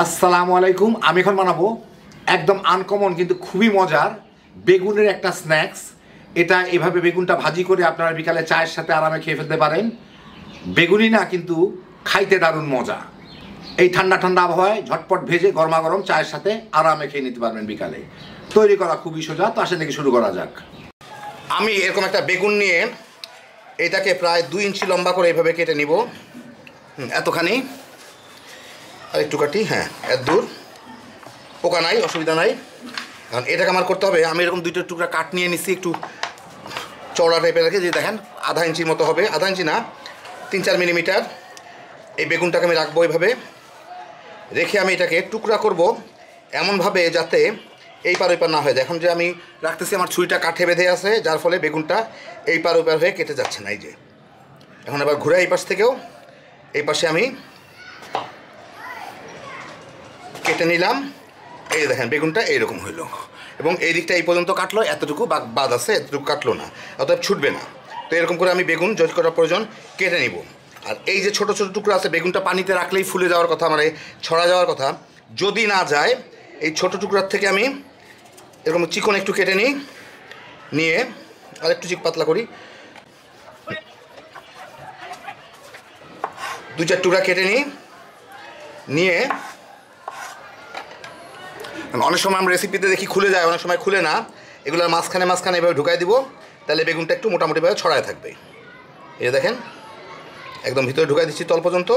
আসসালামু আলাইকুম। আমি এখন বানাবো একদম আনকমন কিন্তু খুবই মজার বেগুনের একটা স্ন্যাক্স। এটা এভাবে বেগুনটা ভাজি করে আপনারা বিকালে চায়ের সাথে আরামে খেয়ে ফেলতে পারেন। বেগুনই না, কিন্তু খাইতে দারুণ মজা। এই ঠান্ডা ঠান্ডা আবহাওয়ায় ঝটপট ভেজে গরমা গরম চায়ের সাথে আরামে খেয়ে নিতে পারবেন বিকালে। তৈরি করা খুবই সোজা, তো আসেন থেকে শুরু করা যাক। আমি এরকম একটা বেগুন নিয়ে এটাকে প্রায় 2 ইঞ্চি লম্বা করে এইভাবে কেটে নিব। এতখানি, আর একটু কাটি, হ্যাঁ এত দূর, পোকা নাই, অসুবিধা নাই। এখন এটাকে আমার করতে হবে, আমি এরকম 2টা টুকরা কাট নিয়ে নিচ্ছি, একটু চওড়া টাইপের রেখে, যে দেখেন আধা ইঞ্চির মতো হবে, আধা ইঞ্চি না 3-4 মিলিমিটার। এই বেগুনটাকে আমি রাখবো এইভাবে রেখে, আমি এটাকে টুকরা করব এমনভাবে যাতে এই পার ওই পার না হয়ে যায়। এখন যে আমি রাখতেছি, আমার ছুরিটা কাঠে বেঁধে আছে, যার ফলে বেগুনটা এই পার ওই পার হয়ে কেটে যাচ্ছে না। এই যে এখন আবার ঘুরে এই পাশ থেকেও এই পাশে আমি কেটে নিলাম। এই দেখেন বেগুনটা এইরকম হইলো, এবং এই দিকটা এই পর্যন্ত কাটলো, এতটুকু বাদ আছে, এতটুকু কাটলো না, অতএব ছুটবে না। তো এরকম করে আমি বেগুন যত করার প্রয়োজন কেটে নিব। আর এই যে ছোটো ছোটো টুকরো আছে, বেগুনটা পানিতে রাখলেই ফুলে যাওয়ার কথা, মানে ছড়া যাওয়ার কথা, যদি না যায় এই ছোটো টুকরার থেকে আমি এরকম চিকন একটু কেটে নিই, নিয়ে আর একটু পাতলা করি, 2-4 টুকরা কেটে নিই, নিয়ে অনেক সময় আমরা রেসিপিতে দেখি খুলে যায়, অনেক সময় খুলে না। এগুলোর মাঝখানে মাঝখানে এভাবে ঢুকাই দিব, তাহলে বেগুনটা একটু মোটামুটিভাবে ছড়ায় থাকবে। এই দেখেন একদম ভিতরে ঢুকাই দিচ্ছি তল পর্যন্ত।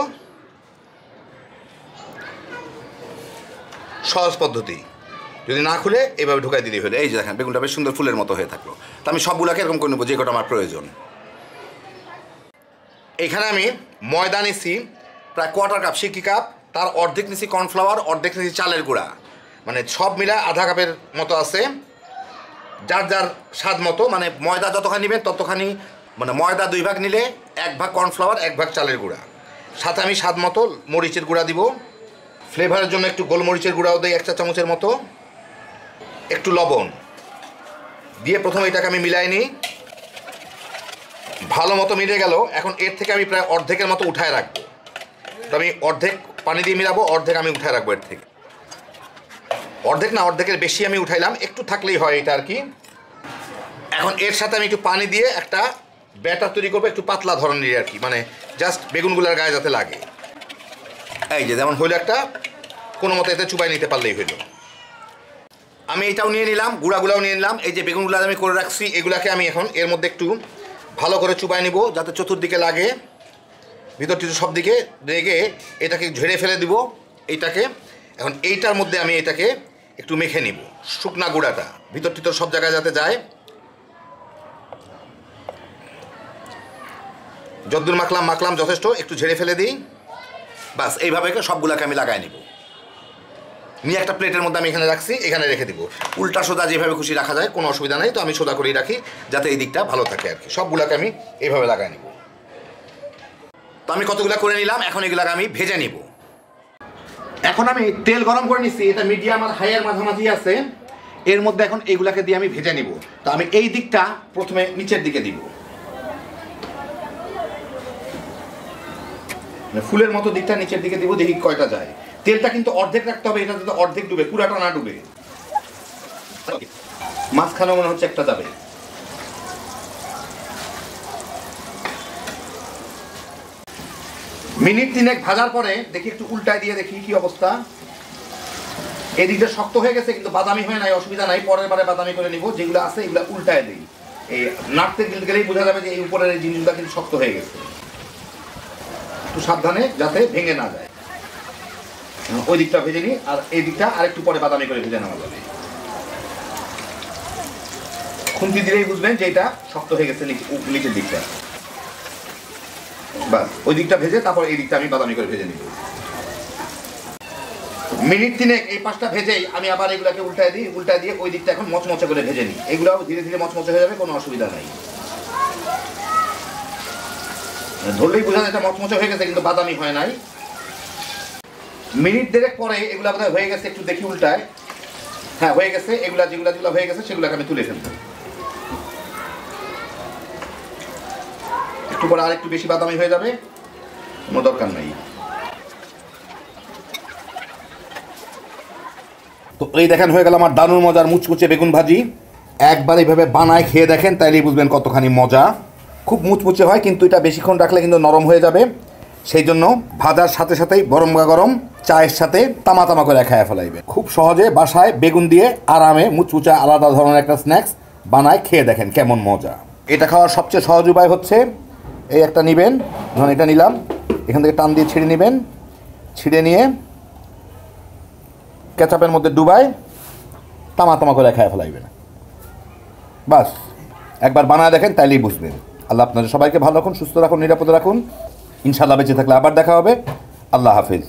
সহজ পদ্ধতি, যদি না খুলে এভাবে ঢুকাই দিলেই হলে। এই যে দেখেন বেগুনটা বেশ সুন্দর ফুলের মতো হয়ে থাকলো। তো আমি সবগুলোকে এরকম করে নেবো, যে কটা আমার প্রয়োজন। এখানে আমি ময়দা নিছি প্রায় 1/4 কাপ, সিকি কাপ, তার অর্ধেক নিছি কর্নফ্লাওয়ার, অর্ধেক নিছি চালের গুঁড়া, মানে সব মিলা আধা কাপের মতো আছে। যার যার স্বাদ মতো, মানে ময়দা যতখানি নেবেন ততখানি, মানে ময়দা 2 ভাগ নিলে 1 ভাগ কর্নফ্লাওয়ার, 1 ভাগ চালের গুঁড়া। সাথে আমি স্বাদ মতো মরিচের গুঁড়া দিব, ফ্লেভারের জন্য একটু গোলমরিচের গুঁড়াও দিই 1 চা চামচের মতো, একটু লবণ দিয়ে প্রথমে এটাকে আমি মিলাই নিই। ভালো মতো মিলে গেল। এখন এর থেকে আমি প্রায় অর্ধেকের মতো উঠায় রাখবো। তো আমি অর্ধেক পানি দিয়ে মিলাবো, অর্ধেক আমি উঠায় রাখবো। এর থেকে অর্ধেক না, অর্ধেকের বেশি আমি উঠাইলাম, একটু থাকলেই হয় এটা আর কি। এখন এর সাথে আমি একটু পানি দিয়ে একটা ব্যাটার তৈরি করবো, একটু পাতলা ধরনের আর কি, মানে জাস্ট বেগুনগুলোর গায়ে যাতে লাগে। এই যে যেমন হইলো একটা, কোনো মতো এতে চুবাই নিতে পারলেই হইলো। আমি এটাও নিয়ে নিলাম, গুঁড়াগুলাও নিয়ে নিলাম। এই যে বেগুনগুলো আমি করে রাখছি, এগুলাকে আমি এখন এর মধ্যে একটু ভালো করে চুবাই নিব, যাতে চতুর্দিকে লাগে, ভিতর টিতর সব দিকে রেগে এটাকে ঝেড়ে ফেলে দিব এইটাকে। এখন এইটার মধ্যে আমি এটাকে একটু মেখে নিব, শুকনা গুঁড়াটা ভিতর টিতর সব জায়গায় যাতে যায়। যতদূর মাখলাম যথেষ্ট, একটু ঝেড়ে ফেলে দিই, বাস। এইভাবে সবগুলাকে আমি লাগাই নিব, নিয়ে একটা প্লেটের মধ্যে আমি এখানে রাখছি, এখানে রেখে দিব। উল্টা সোজা যেভাবে খুশি রাখা যায়, কোনো অসুবিধা নেই। তো আমি সোজা করেই রাখি, যাতে এই দিকটা ভালো থাকে আর কি। সবগুলাকে আমি এইভাবে লাগাই নিব। তো আমি কতগুলো করে নিলাম, এখন এগুলাকে আমি ভেজে নিব। এখন আমি তেল গরম করে নিচ্ছি, এটা মিডিয়াম আর হাইয়ের মাঝামাঝি আছে। এর মধ্যে এখন এইগুলাকে দিয়ে আমি ভেজে নিব। তো আমি এই দিকটা প্রথমে নিচের দিকে দিব, ফুলের মতো দিকটা নিচের দিকে দিব, দেখি কয়টা যায়। তেলটা কিন্তু অর্ধেক রাখতে হবে, এটা যাতে অর্ধেক ডুবে, পুরাটা না ডুবে। মাঝখানে মনে হচ্ছে একটা যাবে। মিনিট 3 ভাজার পরে দেখি, একটু উল্টায় দিয়ে দেখি কি অবস্থা। এদিকটা শক্ত হয়ে গেছে, কিন্তু বাদামি হয় নাই, অসুবিধা নাই। পরের বারে বাদামি করে নিব। যেগুলো আছে এগুলো উল্টায় দিই, এই নাড়তে গেলেই বোঝা যাবে যে এই উপরের এই জিনিসগুলো কিন্তু শক্ত হয়ে গেছে। একটু সাবধানে যাতে ভেঙে না যায়। ওই দিকটা ভেজে নিই, আর এই দিকটা আরেকটু পরে বাদামি করে ভেজে নেওয়া যাবে। খুন্তি দিলেই বুঝবেন যে এটা শক্ত হয়ে গেছে নিচের দিকটা। বাস, ওই দিকটা ভেজে তারপর এই দিকটা আমি বাদামি করে ভেজে নিব। মিনিট 3 এই পাশটা ভেজেই আমি আবার এগুলাকে উল্টায় দিই, উল্টায় দিয়ে ওই দিকটা এখন মচমচে করে ভেজে নিই। এগুলাও ধীরে ধীরে মচমচে হয়ে যাবে, কোনো অসুবিধা নাই। ধরলেই বোঝা যায় এটা মচমচে হয়ে গেছে, কিন্তু বাদামি হয় নাই। মিনিট 1.5 পরে এগুলা বোধহয় হয়ে গেছে, একটু দেখি উল্টায়। হ্যাঁ হয়ে গেছে। এগুলা যেগুলো হয়ে গেছে সেগুলোকে আমি তুলে ফেলবো। একটু পরে আর একটু বেশি বাদামি হয়ে যাবে, কোনো দরকার নাই। তো এই দেখেন হয়ে গেল আমার দারুণ মজার মুচমুচে বেগুন ভাজি। একবার এইভাবে বানায় খেয়ে দেখেন, তাইলেই বুঝবেন কতখানি মজা। খুব মুচমুচে হয়, কিন্তু এটা বেশিক্ষণ রাখলে কিন্তু নরম হয়ে যাবে। সেই জন্য ভাজার সাথে সাথেই গরম গরম চায়ের সাথে তামা তামা করে খায় ফেলাইবে। খুব সহজে বাসায় বেগুন দিয়ে আরামে মুচমুচা আলাদা ধরনের একটা স্ন্যাক্স বানায় খেয়ে দেখেন কেমন মজা। এটা খাওয়ার সবচেয়ে সহজ উপায় হচ্ছে এই একটা নেবেন, ধরুন এটা নিলাম, এখান থেকে টান দিয়ে ছিঁড়ে নেবেন, ছিঁড়ে নিয়ে কেচাপের মধ্যে ডুবাই তামা তামা করে খায় ফেলাইবেন। বাস একবার বানায় দেখেন, তাইলেই বুঝবেন। আল্লাহ আপনাদের সবাইকে ভালো রাখুন, সুস্থ রাখুন, নিরাপদে রাখুন। ইনশাআল্লাহ বেঁচে থাকলে আবার দেখা হবে। আল্লাহ হাফিজ।